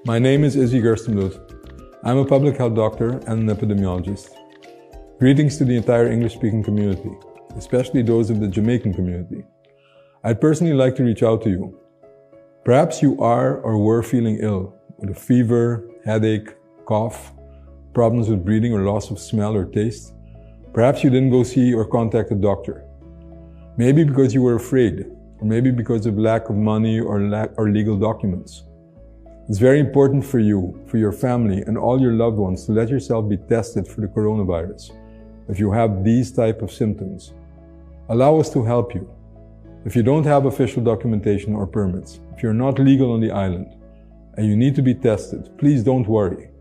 My name is Izzy Gerstenbloed. I'm a public health doctor and an epidemiologist. Greetings to the entire English-speaking community, especially those of the Jamaican community. I'd personally like to reach out to you. Perhaps you are or were feeling ill with a fever, headache, cough, problems with breathing or loss of smell or taste. Perhaps you didn't go see or contact a doctor. Maybe because you were afraid, or maybe because of lack of money or legal documents. It's very important for you, for your family, and all your loved ones to let yourself be tested for the coronavirus if you have these type of symptoms. Allow us to help you. If you don't have official documentation or permits, if you're not legal on the island, and you need to be tested, please don't worry.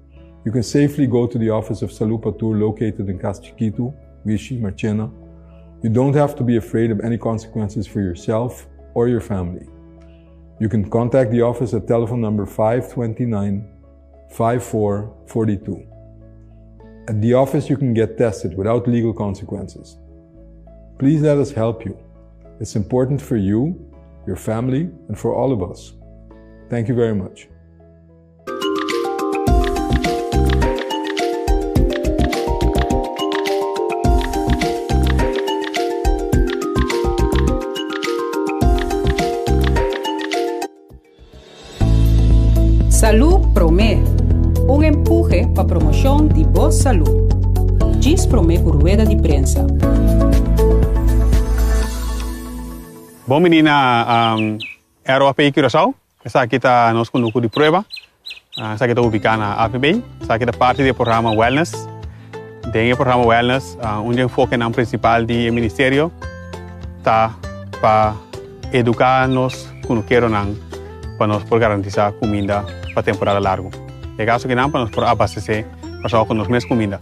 You can safely go to the office of Salud Patur located in Casa Chiquito, Vichy, Marchena. You don't have to be afraid of any consequences for yourself or your family. You can contact the office at telephone number 529-5442. At the office, you can get tested without legal consequences. Please let us help you. It's important for you, your family, and for all of us. Thank you very much. Salud Promé, um empuje para a promoção de boa saúde. Diz Promé por rueda de prensa. Bom, menina, era o API Curaçao. Essa aqui está nosso conduto de prova. Essa aqui está ubicada na APB. Essa aqui é parte do programa Wellness. Tem o programa Wellness, onde o foco no principal do Ministério está para educar-nos com o que para nós poder garantizar comida para temporada larga. É caso que não para nós poder abastecer para com nós mais comida.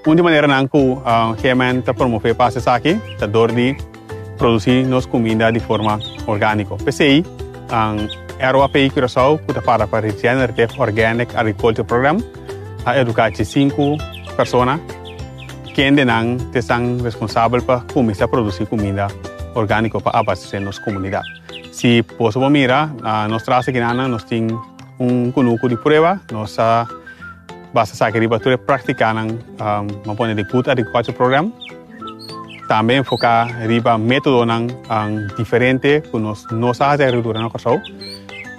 Uma maneira não que o GMN está promover para essa aqui, está dor de produzir nossa comida de forma orgânica. PCI, a API Curaçao, que está para o Regenerative Organic Agriculture Program, a educar 5 pessoas que ainda não são responsáveis por começar a produzir comida orgânica para abastecer nossa comunidade. Se possível mirar, nós trazemos aqui nós temos conjunto de prova, nós vamos a praticar de Good Agriculture Program. Também focar riba método diferente que nós fazemos agricultura na Curaçao.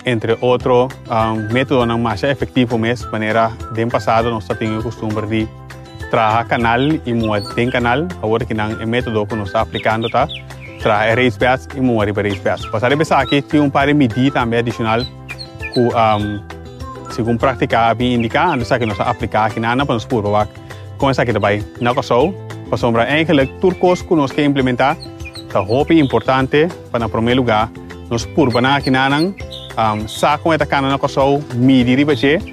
Entre outros, método mais efetivo mesmo, maneira de passado nós temos o costume de trabalhar canal e mudar canal, agora que é método que nós estamos aplicando tá. Trazer race beds e moer para race beds. Para saber aqui tem par de medidas também adicional que segundo praticar bem indicar, antes que nós aplicar aqui na para nós provar com essa aqui também na Curaçao. Para sombra eigenlijk turcos que nós queremos implementar, tá roupa importante para no primeiro lugar nós provar aqui na saco esta cana na Curaçao medir e bater,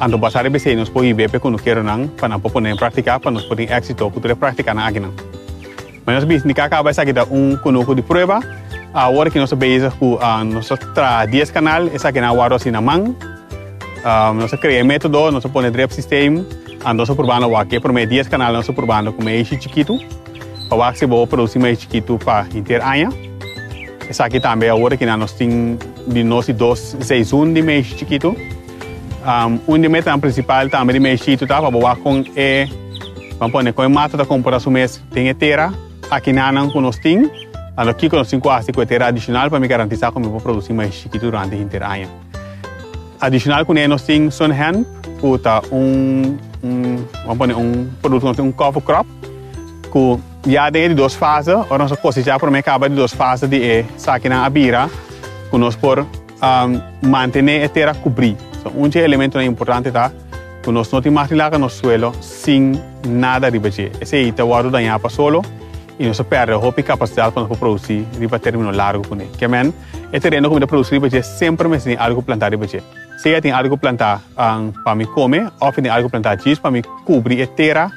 ando passar bem nós pode ver com o que queremos para não poder praticar para nós poder êxito poder praticar na aqui não. Mas nós vimos que acaba essa aqui um conjunto de prova. Agora que nós beijamos com nosso 10 canal, essa aqui na guarda assim na mão. Nós criamos método, nós põe drip system, nós provando aqui por meio 10 canal nós provando com mais chiquito. Para que se vou produzir mais chiquito para inteira. Essa aqui também agora que nós temos de nós 2 seasons de mais chiquito. De meta principal também de mais chiquito tá para boa com vamos pôr com mata da comparação mês tem terra aqui na com nós tem aqui com nós tem quase com terra adicional para me garantizar como vou produzir mais chiquito durante a inteira. Adicional com nós tem sun hand que tá vamos pôr produto cover crop que já tem de 2 fases ou nós cosejar para me acaba de 2 fases de aqui na abira que nós por manter a terra cobrir. Então elemento importante tá que nós não temos material no suelo sem nada de bater. Esse aí está o danhar para solo e nós perdemos a capacidade para produzir riba termino largo com ele. Que men, é terreno como de produzir bater sempre me tem algo plantar de bater. Se tem algo plantar para me comer, ou tem algo plantar disso para me cobrir a terra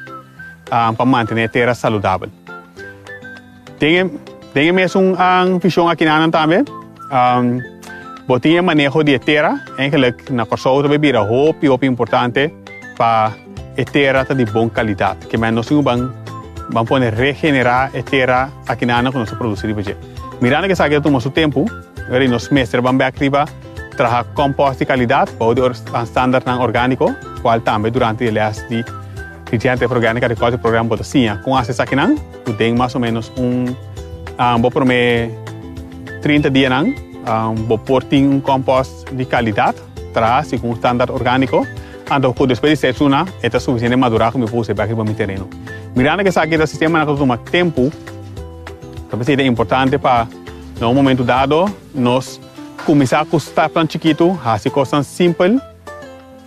para manter a terra saudável. Tem mesmo fichão aqui na também. Botinha manejo de terra, eigenlijk na Curaçao também vira roupa importante para a terra de boa qualidade, que nós vamos poder regenerar a terra aqui na que nós produzimos. Mirando que isso aqui toma seu tempo, nós mestres vamos ver trabalhar compost de qualidade, pode estándar orgânico, qual também durante o as de gente orgânica de qualquer programa pode sim, com acesso aqui não, tu tem mais ou menos vou prometer 30 dias não, vou pôr compost de qualidade, traz com estándar orgânico, então depois de 6 semanas, é suficiente madurar como eu puse para aquele terreno. Mirando que aqui o sistema não toma tempo, talvez seja importante para no momento dado nós começar a custar tão chiquito, assim coisas simples,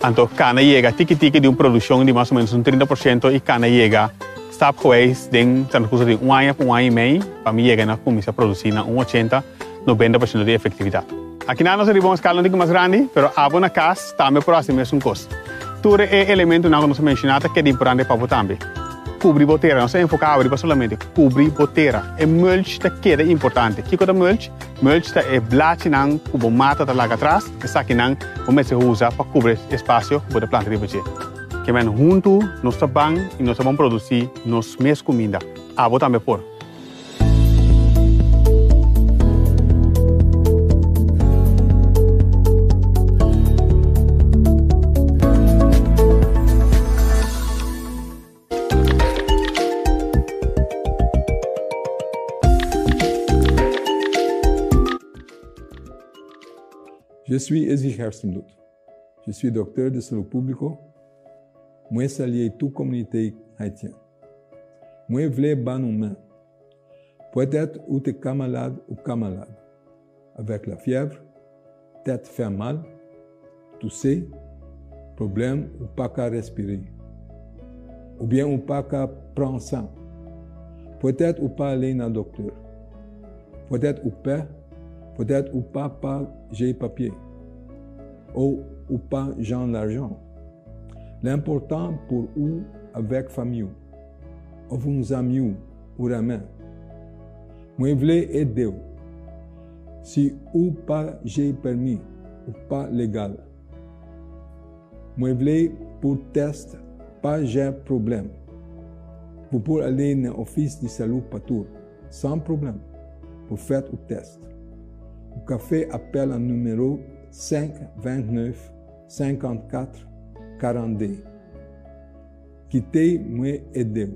então cana chega tique-tique de produção de mais ou menos 30% e cana chega está juiz de transcurso de ano para ano e meio, para mim chega a começar a produzir na 80-90% de efetividade. Aqui não nós arribamos a escala mais grande, mas a na casa também por assim mesmo custo. Tudo é elemento que nós mencionamos que é importante para você também. Cobrir boteira, não se enfocar solamente cobrir boteira. É mulch que é importante. O que é mulch? Mulch é blate não cubo mata da lá atrás, e saque não como se usa para cobrir espaço para planta de você. Que men junto nós vamos e nós vamos produzir nos mesmas comida. Abo também por. Je suis Ezgi Gerstenbloed. Je suis docteur de salut publique. Moi salue toute communauté haïtienne. Moi voulais ban humain. Peut-être ou t'es camarade ou camarade. Avec la fièvre, tête fait mal, tousser, problème ou pas qu'à respirer. Ou bien ou pas qu'à prendre sang. Peut-être ou pas aller dans le docteur. Peut-être ou pas. Peut-être ou pas j'ai papier, ou pas j'ai l'argent. L'important pour vous avec famille, ou vos amis ou ramen. Moi voulais aider. Si ou pas j'ai permis, ou pas légal. Moi voulais pour test, pas j'ai problème. Vous pouvez aller dans l'office de salut partout, sans problème, pour faire le test. O café appelle au numéro 5 29 54 42. Quittez-moi aider.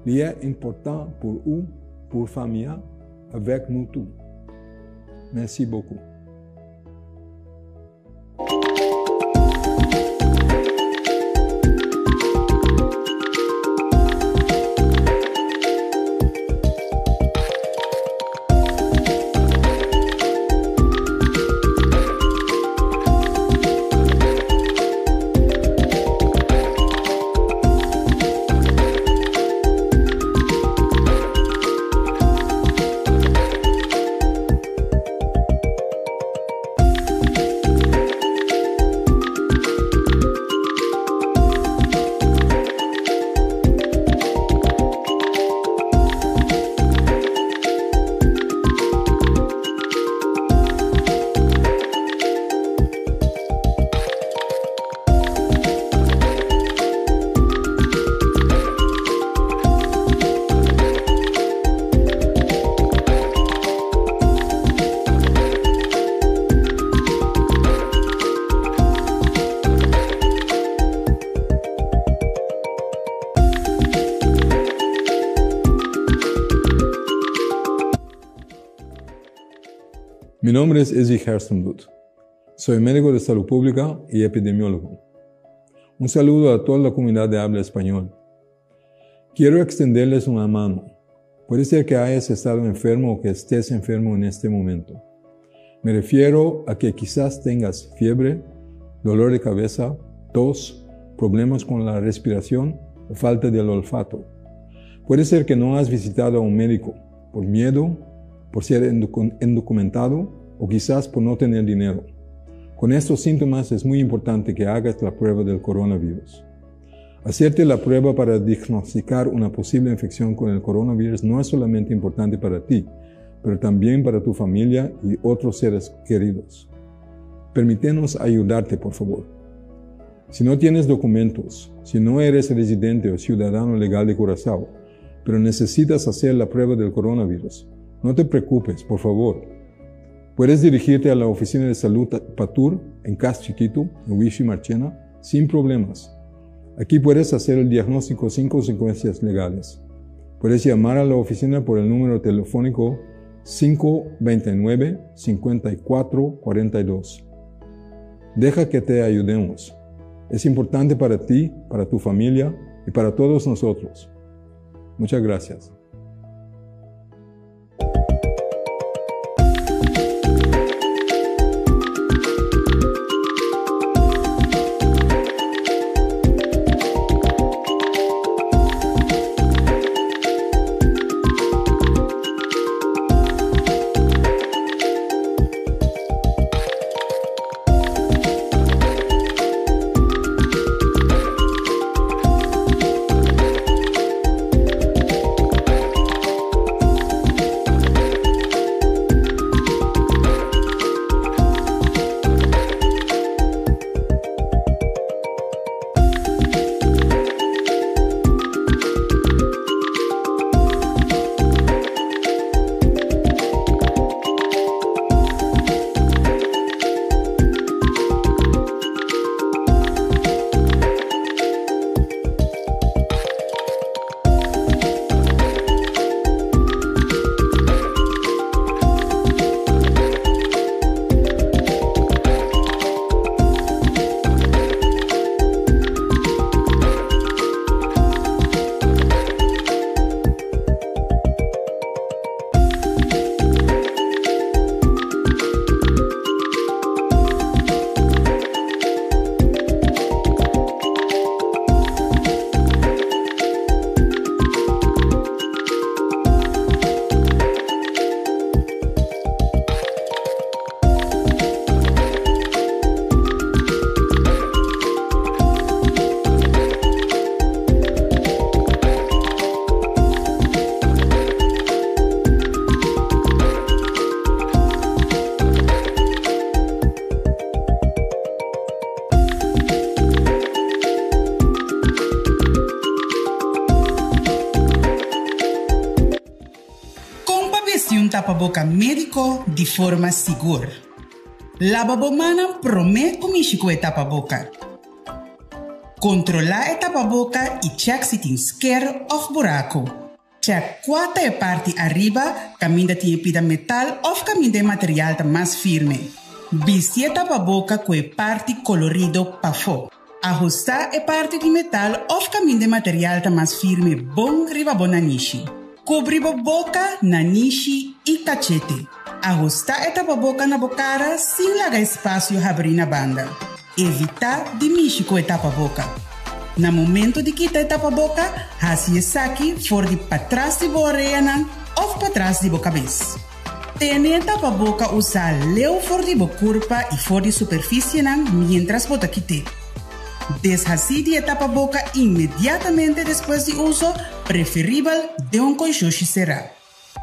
Il est important pour vous, pour famille, avec nous tous. Merci beaucoup. Mi nombre es Ezgi Gerstenbloed. Soy médico de salud pública y epidemiólogo. Un saludo a toda la comunidad de habla español. Quiero extenderles una mano. Puede ser que hayas estado enfermo o que estés enfermo en este momento. Me refiero a que quizás tengas fiebre, dolor de cabeza, tos, problemas con la respiración o falta del olfato. Puede ser que no has visitado a un médico por miedo, por ser indocumentado o quizás por no tener dinero. Con estos síntomas es muy importante que hagas la prueba del coronavirus. Hacerte la prueba para diagnosticar una posible infección con el coronavirus no es solamente importante para ti, pero también para tu familia y otros seres queridos. Permítenos ayudarte, por favor. Si no tienes documentos, si no eres residente o ciudadano legal de Curazao, pero necesitas hacer la prueba del coronavirus, no te preocupes, por favor. Puedes dirigirte a la oficina de salud Patur en Cas Chiquito, en Huichi Marchena, sin problemas. Aquí puedes hacer el diagnóstico sin consecuencias legales. Puedes llamar a la oficina por el número telefónico 529-5442. Deja que te ayudemos. Es importante para ti, para tu familia y para todos nosotros. Muchas gracias. Tapaboca médico de forma segura. Lavabomana promete o México e tapaboca. Controlar a tapaboca e check se tem scare of buraco. Check quanta é parte arriba, caminha tem pida metal ou caminha de material mais firme. Vestir a tapaboca com a parte colorido para fora. Ajustar a parte de metal ou caminha de material mais firme bom riba bonanishi. Cobrir a boca, nanishi e cachete. Ajustar a tapa-boca na bocara sem largar espaço e abrir na banda. Evitar de mexer com a tapa-boca. No momento de quitar a tapa-boca, rasgue o saque for de para trás de boa orelha ou para trás de boa cabeça. Tenha a tapa-boca usar leu for de boa curva e for de superfície mientras bota quitar. Deshacer a tapa-boca imediatamente depois de uso, preferível de coixoxi será.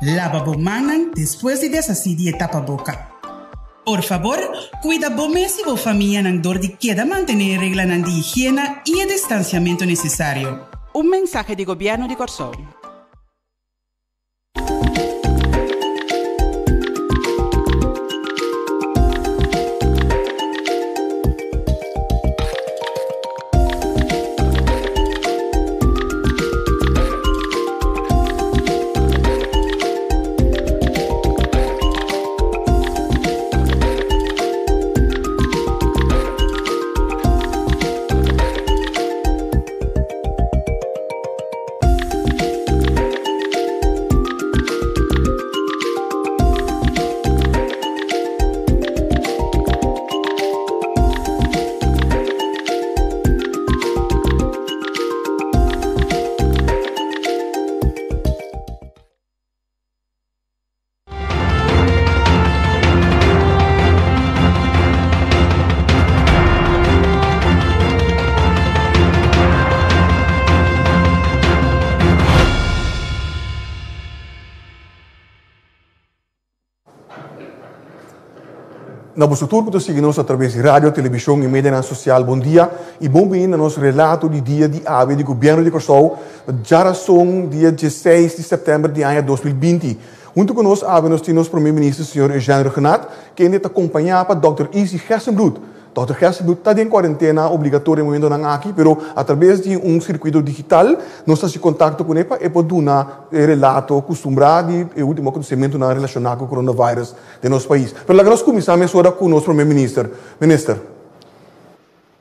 Lava a mão depois de deshacer a tapa-boca. Por favor, cuida bem se a família não dor de queda manter a regra de higiene e o distanciamento necessário. Mensaje de Governo de Corsol. Na nosso turno, tu siga-nos através de rádio, televisão e mídia social. Bom dia e bem-vindo ao nosso relato de dia de ave do governo de Curaçao. Já são dia 16 de setembro de ano 2020. Junto conosco, nós temos o primeiro-ministro, o senhor Eugênio Renat, que ainda acompanha para Dr. Isi Gessenbloed. Dr. Gessenbloed está em quarentena obrigatória no momento aqui, mas através de circuito digital, nós estamos em contato com ele e podemos dar relato acostumado e o último acontecimento relacionado com o coronavírus de nosso país. Mas agora nós começamos agora com o nosso primeiro-ministro. Minister.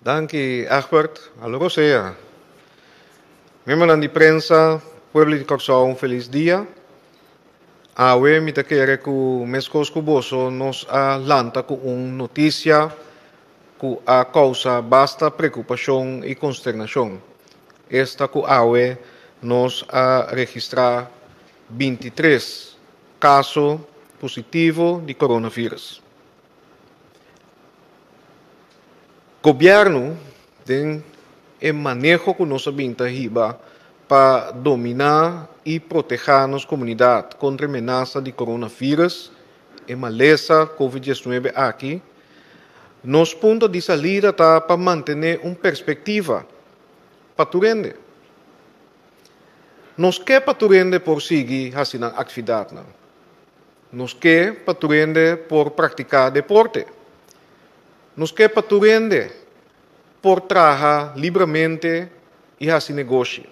Danke, Egbert. Hallo, Rosea. Membro da imprensa, pueblo de Curaçao, feliz dia. Awe, me quero que o Mescos Cuboso nos lanta com uma notícia que causa bastante preocupação e consternação. Esta que awe nos registrar 23 casos positivos de coronavírus. O governo tem o manejo que nós vimos para dominar e proteger nossa comunidade contra a ameaça de coronavírus e maleza COVID-19 aqui. Nos pontos de saída está para manter uma perspectiva paturende. Nos que paturende por seguir fazendo atividade. Nos que paturende por praticar deporte. Nos que paturende por trabalhar livremente e fazer negócio.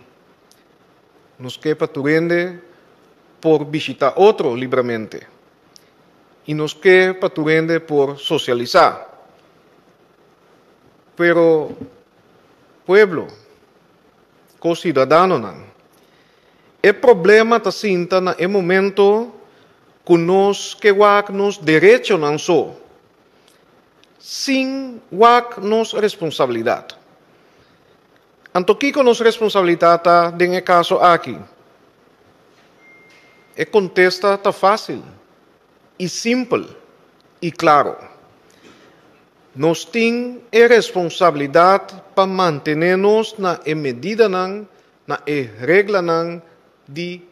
Nos que paturende por visitar outro livremente. E nos que paturende por socializar. Pero, pueblo, co-cidadano, o problema está sinta no momento que nós que nos direito não só, sem nos responsabilidade. Anto que nos responsabilidade nesse caso aqui, e contesta está fácil, e simples, e claro. Nós temos a responsabilidade para manter-nos na medida, na regra de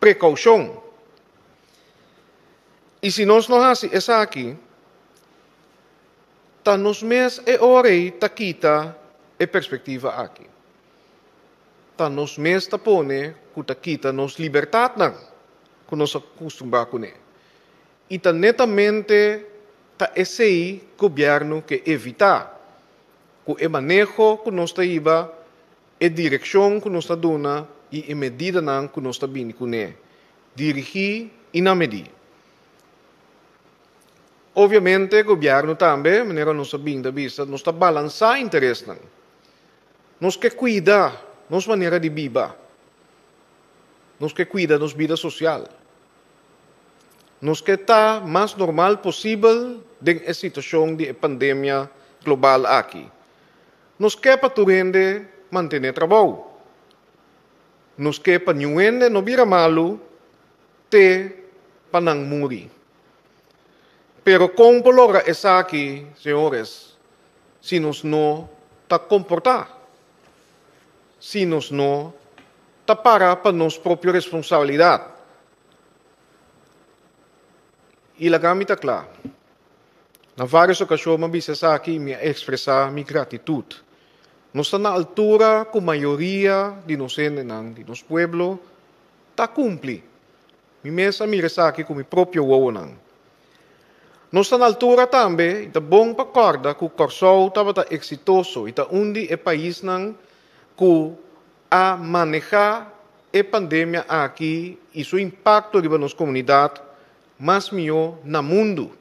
precaução. E se nós não fazemos isso aqui, tá nos mês e hora tá quita a perspectiva aqui. Tá nos mês tá pone que tá quita nos liberdade que nós acostumamos com ele. E tá netamente tá esse governo que evitar que o manejo que nós está iba, a direção que nós está dando e a medida que nós está vindo com ele. Dirigir e na medida. Obviamente, o governo também, de maneira nós está vindo vista, nós está balançar interesse. Nós que cuidar nossa maneira de viver. Nós que cuidar nossa vida social. Nos que está mais normal possível na situação de pandemia global aqui. Nos que para turende manter trabalho. Nos que para nuende não vira malo te para não morrer. Pero como logra essa aqui, senhores, se nos não está comportar, se nos não está para nossa própria responsabilidade. E a gama está clara. Na várias ocasiões, eu disse aqui, me expressar minha gratitude. Nós estamos na altura que a maioria de nós, de nosso povo, está cumprir. Me mesa me aqui com meu próprio uau. Nós estamos na altura também, é bom para acordar que o Curaçao estava exitoso, e onde é país que a manejar a pandemia aqui e seu impacto na nossa comunidade mais melhor no mundo.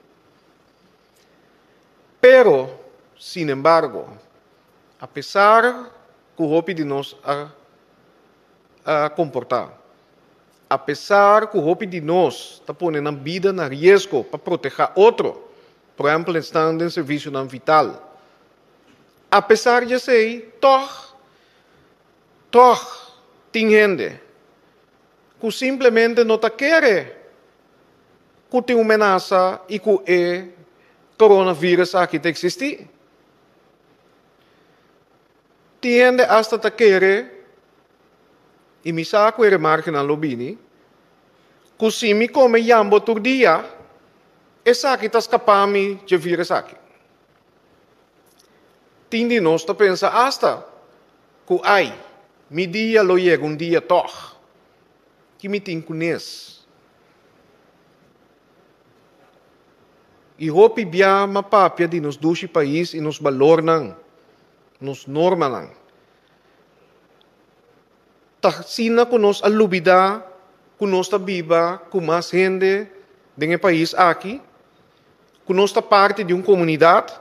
Pero, sin embargo, apesar que o hope de nós a comportar, apesar que o hope de nós está pondo a vida na risco para proteger outro, por exemplo, estando em serviço não vital, apesar de ser, tem gente que simplesmente não está querendo que tem uma ameaça e que o coronavírus aqui existe. Tem gente hasta que quer, e me saco a remarca na lobini, que se me come jambo todo dia, essa aqui está escapando de vírus aqui. Tindi nós está pensa hasta que ai, me dia lo chega dia toch, que me tem conhece. E hopi bia ma papia de nos dushi país e nos valor nang, nos norma nang. Sina ko nos alubida, ko nos ta biba, ko mas gente denge país aqui, ko nos ta parte de comunidade,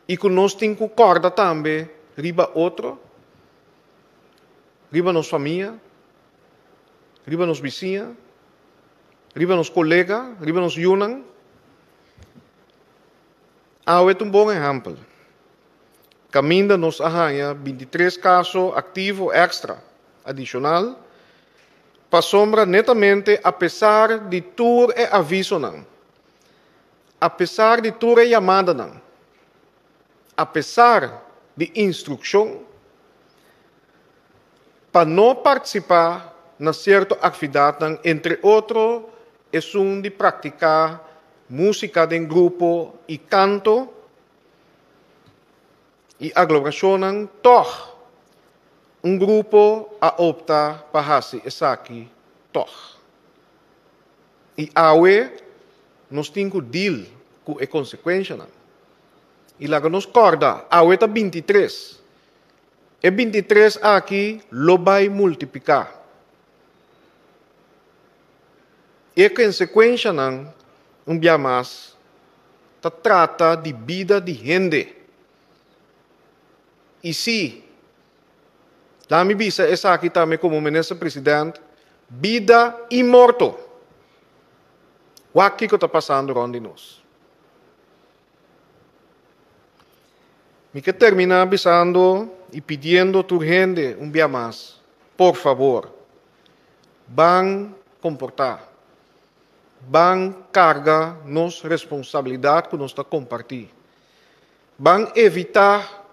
e ko nos tem ko corda também, riba outro, riba nos família, riba nos vizinha, riba nos colega, riba nos yunang. É bom exemplo. Caminda nos arranha 23 casos ativos extra, adicional, para sombra netamente, apesar de tur e aviso não, apesar de tur e chamada não, apesar de instrução, para não participar na certa atividade não, entre outros, é de praticar música de grupo e canto e aglomeração, toch grupo a optar para fazer isso aqui, toch. E awe, nós temos que deal com a consequência. E lá nos corda, awe está 23. E 23 aqui, lo vai multiplicar. E a consequência não, dia mais, trata de vida de gente. E se, lá me bisa essa aqui também como ministro-presidente, vida e morto. O que está passando onde nós? Me que terminar avisando e pedindo a tu gente dia mais, por favor, van comportar. Van carga nos responsabilidade que nós está compartilhando. Van evitar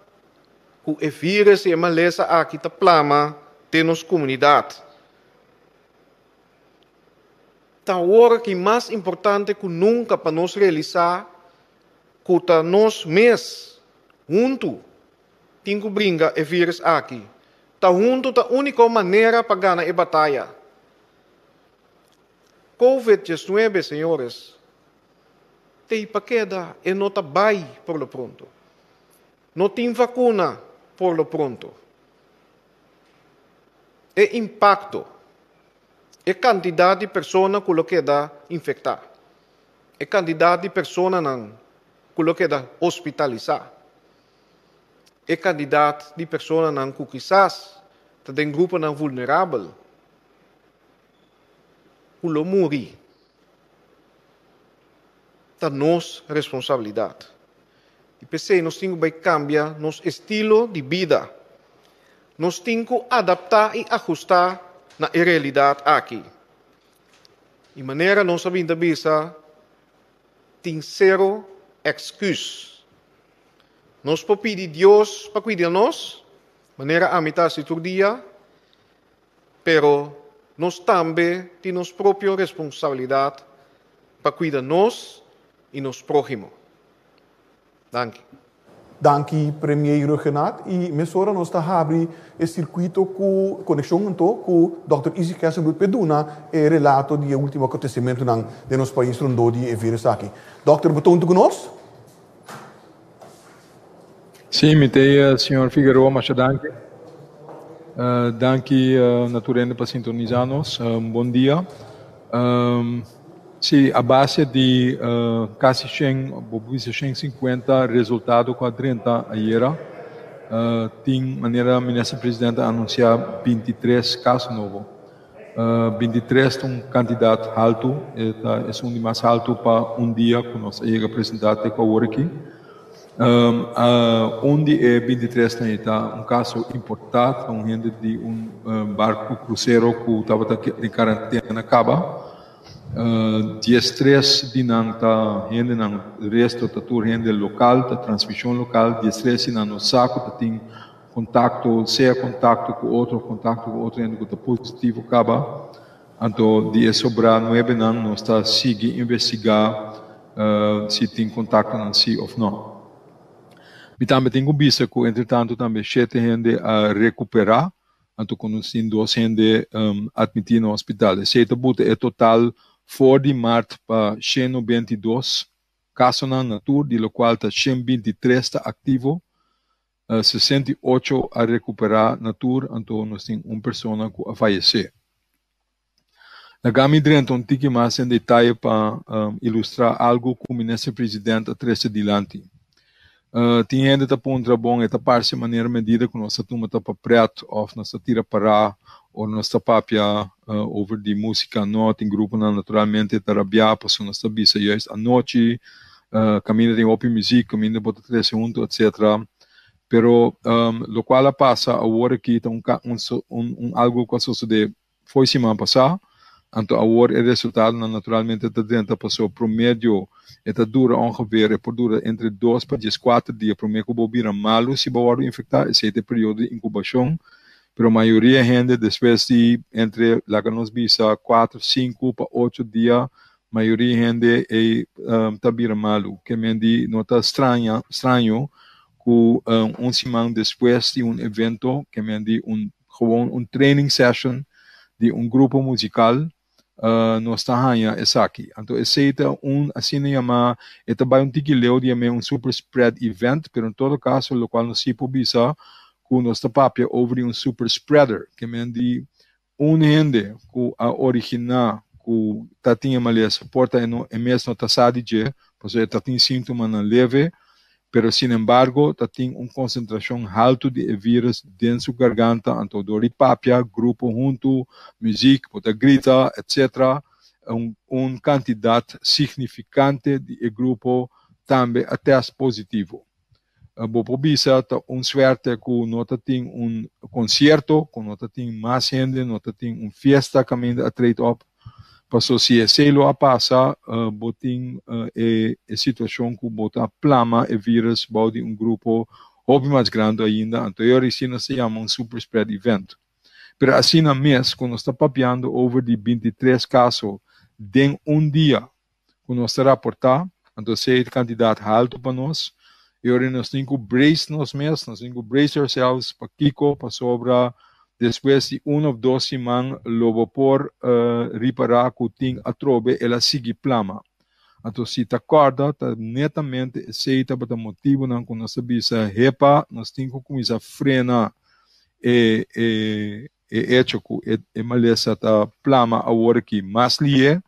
que o vírus e a maleza aqui está plama de nos comunidade. Tá hora que mais importante que nunca para nós realizar que tá nós mesmos junto tem que brincar o vírus aqui. Tá junto a única maneira para ganhar a batalha. COVID-19, senhores, tem para queda e não está bem por lo pronto. Não tem vacuna por lo pronto. E impacto. E quantidade de pessoas que lo queda infectar. E quantidade de pessoas que lo queda hospitalizar. E quantidade de pessoas que quizás tem grupo vulnerável. Lo morrer. É nossa responsabilidade. E pensei, nós temos que cambiar nosso estilo de vida. Nós temos que adaptar e ajustar na realidade aqui. De maneira nós sabemos bisa tem zero excuse. Nós podemos pedir Deus para cuidar de nós, maneira a mitad do dia, pero nós também temos própria responsabilidade para cuidar de nós e nos próximos. Dank. Dank, Premier Renaat. E mesora nós está abrindo o circuito com conexão com o Dr. Isi Kesselbroek Peduna e relato de último acontecimento de nosso país onde o vírus aqui. Dr. Beton conosco? Sim, mitei, senhor Figueroa, mas danke. Danke, naturalmente, para sintonizar-nos. Bom dia. Sim, a base de quase 150 resultado com a 30 ayer, tem maneira ministro-presidente anunciar 23 casos novos. 23 é um candidato alto, é um mais alto para dia que nós chega apresentar com a hora aqui. Onde é 23 está um caso importante, gente de barco cruzeiro que estava em quarentena acaba. 13 de nanta gente não resto tá tur gente local, tá transmissão local, 13 no saco tá tem contato com outro gente que tá positivo acaba. Então de sobrar 9 não está seguir investigar se tem contato não si ou não. E também tem vista que, entretanto, também 7 gente a recuperar, então quando tem 2 gente admitidos no hospital. Esse é total for de março para 122 casos na natura, de lo qual está 123 está ativo, 68 a recuperar natura, então nós temos uma pessoa que a falecer. Na gama dentro um tique mais em detalhe para ilustrar algo que o ministro presidente atrás adiante. Tem gente que aponta bom esta parte de maneira medida que nós estamos para preto ou nós tira para ou nós papia over de música não tem grupo naturalmente tarabia para nós bisa juist a noite caminha tem open music caminha bota 3 junto etc. Pero lo qual passa agora aqui tem algo que sucede foi semana passada. Então, agora o resultado naturalmente está dentro passou promédio está dura ongeveer por dura entre 2 para 4 dias promédio que bobira malo se bawar infectar esse período de incubação pero a maioria gente depois de entre lá que nos bisa 4 5 para 8 dias maioria gente está bira malo que me di nota estranho que semana depois de evento que me di gewoon training session de grupo musical nós estamos aqui. Então, esse é assim chama, é também tiquileu de super spread event, mas em todo caso, o qual nós se publica com nossa papia over super spreader, que é de gente que a original, que tinha maleza, porta em mesmo taxado de, porque tem sintoma leve, pero sin embargo, tem uma concentração alta de vírus dentro da sua garganta, então dor de papia, grupo junto, música, pode gritar, etc. Quantidade significante de grupo também até positivo. Bopo bisa suerte que não tem concerto, que não tem mais gente, não tem festa caminho a trade up. Passou se esse lo a passa, botin a situação que bota plama e vírus bode grupo hobby mais grande ainda, então isso se chama super spread event. Pero assim na mês, quando está papiando over de 23 casos em dia, quando nós reportar, então se é quantidade alta para nós, e agora nós temos que brace nós mesmos, nós temos que brace ourselves para Kiko, para sobra. Depois de 1 ou 2 semanas, logo por reparar que tem a trobe, ela sigue plama. Então, se está acorda, está netamente aceita para o motivo não que nós sabemos repa, nós temos que começar a frenar hecho que a maleza está plama agora que mais lie,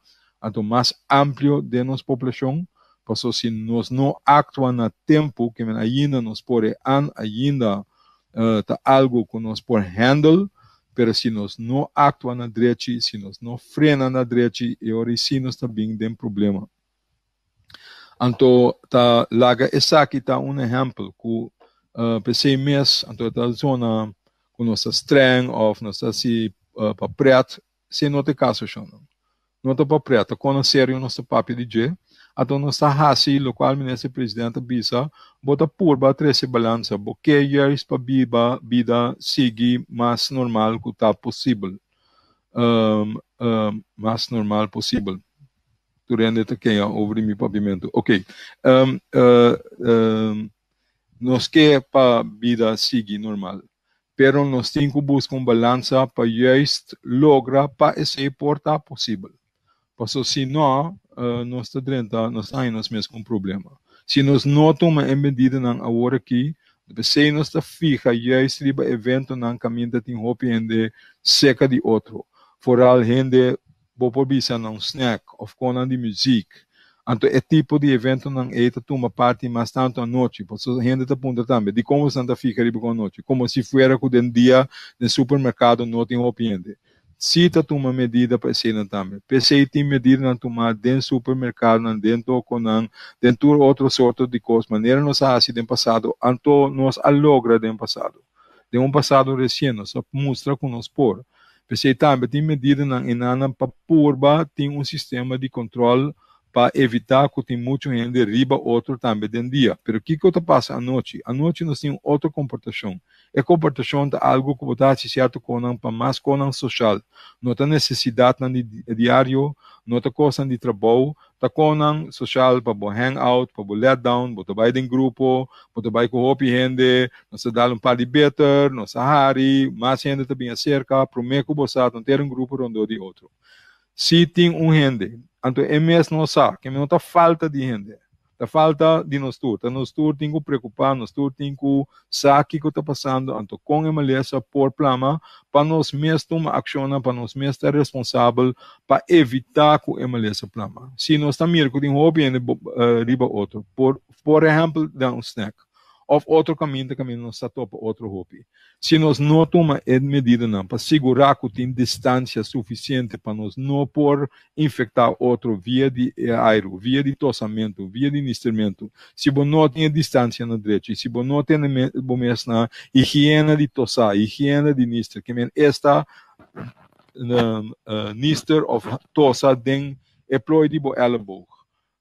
então mais amplo de nossa população, porque se nós não actuamos a tempo, que ainda nos pode ainda tá algo que nós por handle, pero se nós não actuamos na direita, se nós não frenamos na direita, e agora sim nós também tem problema. Então, tá laga essa aqui tá exemplo que pensei mesmo, então tá zona com nossa strength ou nossa se para preto, se não tem caso não tá para preto, quando sério nosso papel de dia. Então, nós estamos o qual o ministro presidente bisa bota purba trece balança, porque é para vida seguir mais normal que está possível, mais normal possível. Durante esta que over meu pavimento, ok. Nós quer para vida seguir normal, pero nós temos que buscar balança para justo lograr para esse porta possível. Porque se não nós está dentro, nós estamos mesmo com problema. Se nós não tomamos medida na agora aqui, se nós está fica já estriba evento na caminho de tem de seca de outro. Foral gente por bisa não snack of conan de música. Então é tipo de evento não é toma parte mais tanto à noite, porque a gente está aponta também de como Santa fica riba com a noite, como se fuera que den dia no supermercado não tem hopiende. Se está tomando medida para ser também. PC tem medida na tomar dentro do supermercado, dentro de outra sorte de coisas. Maneira nós assim no passado, então nós logra no passado. De passado recente, nós mostra com nós por. PC também tem medida na enana para purba, tem sistema de controle para evitar que tem muita gente riba outro também dentro dia. Pero o que está passando à noite? À noite nós temos outra comportação. A comportação é algo que está associado para mais com social. Não tem necessidade no diário, não tem coisa de trabalho, está com social para hangout, para let down, para trabalhar em grupo, para trabalhar com outra gente, nós dá par de better, nós hari, mais gente também acerca, prometo que você não ter grupo rondo de outro. Se tem gente, então MS não sabe, que não está falta de gente. Está falta de nós tem que preocupar, nós tem que saber o que está passando, então com a maleza por plama, para nós mesmos tomar ação, para nós mesmos estar responsável, para evitar que a maleza plama. Se nós estamos mirando que tem hobby riba outro, por exemplo, dar um snack, ou outro caminho nós está topa outro hobby. Se nós não tomamos medida para segurar que tem distância suficiente para nós não por infectar outro via de ar, via de tossamento, via de instrumento, se você não tem distância na direita, se você não tem na higiene de tossar, higiene de nistre, que esta nistre of tossa den é proibido elleboog.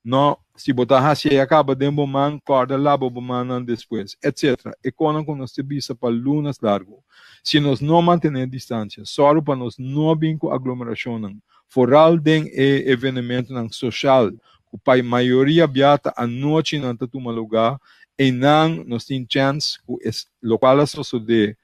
No, se botar assim, acaba de man, corda, labo, man, depois, etc. E quando nós temos para lunas largo, se nós não mantermos distância, só para nós não vir com aglomeração, foral den evenimento social, que para a maioria biata a noite não toma lugar, e não nós temos chance que local sucede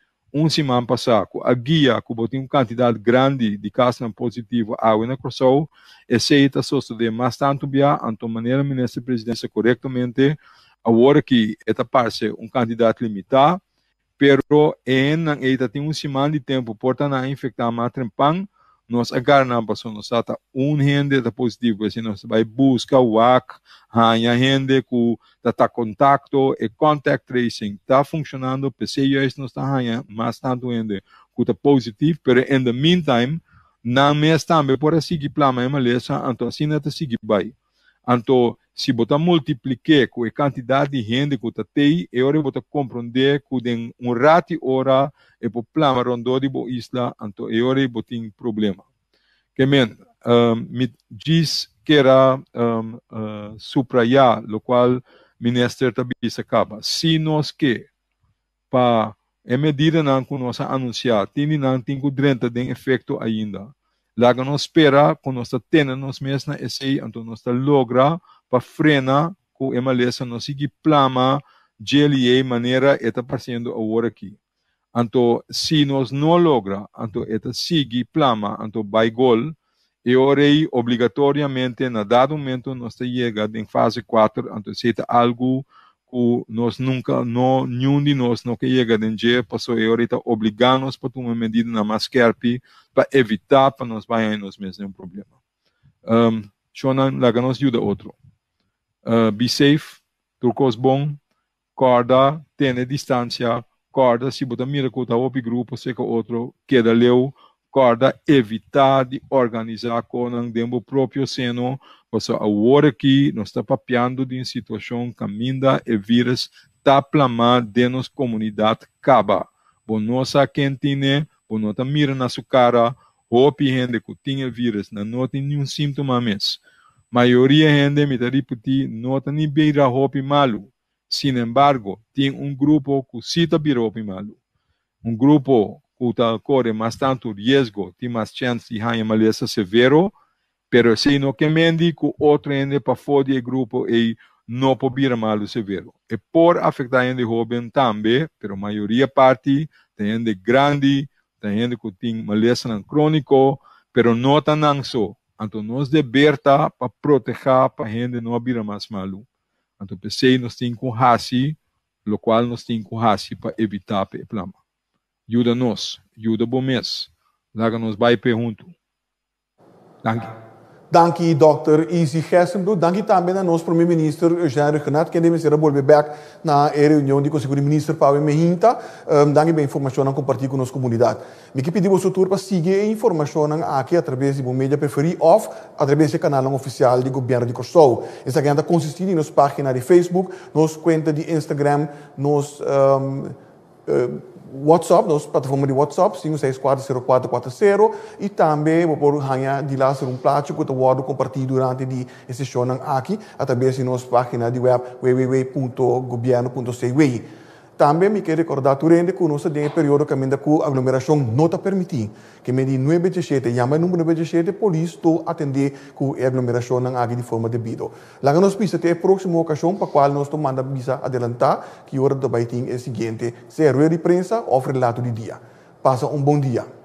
semana passada, a guia que botou uma quantidade grande de casos positivos ao na Crossow, esse está sucede mais tanto bia, então maneira ministra presidência corretamente, agora que esta parte um candidato limitado, pero esta tem semana de tempo porta na infectar mais trempang, nós agarramos para nós está gente da positivo, se nós vai buscar o WAC, a gente que está contato e contact tracing está funcionando, PCIS nós está mais tanto gente que está positivo, pero in the meantime, na mês também por seguir plama maleza, então assim não está seguir bem. Então, se você multiplicar com a quantidade de gente que está aí, é hora você compreender que tem rato hora e por plama rondou de boa isla, então é hora você tem problema. Que me diz que era subrayar, o qual o ministro também se acaba. Se nós que para a medida que nós anunciar, não tem que drenta de efeito ainda. Lá que nós espera, quando nós temos nós mesmos na essay, então nós logra para frenar com a maleza, nós seguir plama, GLA, maneira, está passando agora aqui. Então, se nós não logra, então, está seguir plama, então, by goal, e orei obrigatoriamente, na dado momento, nós chegamos em fase 4, então, se é algo que nós nunca, nenhum de nós não chega em dia, passou e orei obrigando-nos para tomar medida na mascarpe, para evitar, para nós vai nós mesmos um problema. Shonan, lá que nos ajuda outro. Be safe, turcos bom, corda, tenha distância, corda, se botar mira que o grupo, se que outro queda leu, corda, evitar de organizar com o próprio seno, porque agora aqui nós estamos papeando de uma situação que ainda é vírus, está plamando de nossa comunidade, acaba. Bom, nós quem tem, bom, nós mira na sua cara, roupa gente que tem vírus, não tem nenhum sintoma mesmo. Maioria gente, me repetir, não tem nem beira roupa malo. Sin embargo, tem grupo que cita beira roupa malo. Grupo que corre mais tanto risco, tem mais chance de ganhar maleza severo, pero se não que mendi que outro gente para fora do grupo e não pode beira malo severo. E por afetar gente jovem também, pero maioria parte, tem gente grande, tem gente que tem maleza crônico, pero não está só. Então, nós devemos para proteger para a gente não beira mais malo. Então, pensei, nós temos que fazer, o qual nós temos que fazer para evitar o problema. Ajuda-nos, ajuda bom mês. Lá que nós vai perguntar. Dank Dr. Easy Gessenbroek. Dank também ao nosso primeiro-ministro, Jean Regenat, que deve ser volver back na reunião de Conselho de Ministros para o Mehinta. Dank pela informação que compartilhar com a nossa comunidade. Me que pedimos o tour para seguir a informação aqui através do mídia preferido ou através do canal oficial do governo de Kosovo. Essa agenda consiste em nossa página de Facebook, nossa conta de Instagram, nossa WhatsApp, nossa plataforma de WhatsApp, 5640440, e também vou ganhar de lá ser plástico que eu compartilhar durante a sessão aqui, através da nossa página de web www.governo.cw. Também me quero recordar que nós temos um período que a aglomeração não está permitida. Que me di 9/17, chama número 9/17, a polícia está atender com a aglomeração aqui de forma devida. Lá nós pisa até a próxima ocasião para a qual nós tomamos visa adelantar, que a hora do baiting é a seguinte, se é ruim de prensa ou relato de dia. Passa bom dia.